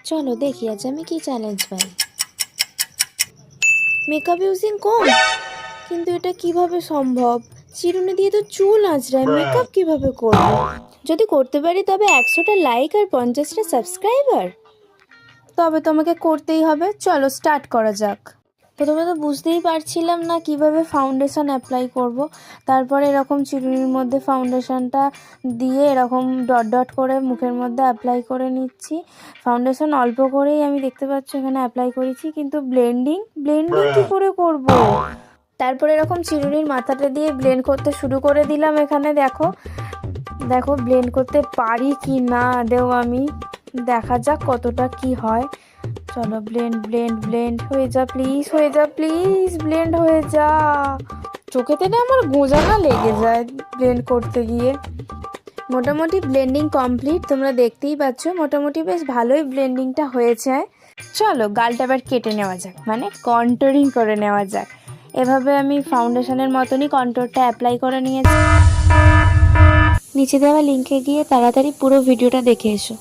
চলো দেখি আজ আমি কি চ্যালেঞ্জ পাই। মেকআপ ইউজিং কম, কিন্তু এটা কিভাবে সম্ভব? চিরুনি দিয়ে তো চুল আঁচড়ায়, মেকআপ কিভাবে করব? যদি করতে পারি তবে 100টা লাইক আর 50টা সাবস্ক্রাইবার। তবে তোমাকে করতেই হবে। চলো স্টার্ট করা যাক। প্রথমে তো বুঝতেই পারছিলাম না কিভাবে ফাউন্ডেশন অ্যাপ্লাই করব। তারপরে এরকম চিরুনির মধ্যে ফাউন্ডেশনটা দিয়ে এরকম ডট ডট করে মুখের মধ্যে অ্যাপ্লাই করে নিচ্ছি। ফাউন্ডেশন অল্প করেই আমি দেখতে পাচ্ছি এখানে অ্যাপ্লাই করেছি, কিন্তু ব্লেন্ডিং কী করে করব? তারপরে এরকম চিরুনির মাথাটা দিয়ে ব্লেন্ড করতে শুরু করে দিলাম। এখানে দেখো দেখো ব্লেন্ড করতে পারি কি না আদেও আমি। দেখা যাক কতটা কি হয়। চলো ব্লেন্ড ব্লেন্ড ব্লেন্ড হয়ে যা প্লিজ, হয়ে যা প্লিজ, ব্লেন্ড হয়ে যা। চোখেতে না আমার গোঁজানা লেগে যায় ব্লেন্ড করতে গিয়ে। মোটামুটি ব্লেন্ডিং কমপ্লিট, তোমরা দেখতেই পাচ্ছ মোটামুটি বেশ ভালোই ব্লেন্ডিংটা হয়েছে। চলো গালটা এবার কেটে নেওয়া যাক, মানে কন্ট্যুরিং করে নেওয়া যাক। এভাবে আমি ফাউন্ডেশনের মতনই কন্ট্যুরটা অ্যাপ্লাই করে নিয়েছি। নিচে দেওয়া লিঙ্কে গিয়ে তাড়াতাড়ি পুরো ভিডিওটা দেখে এসো।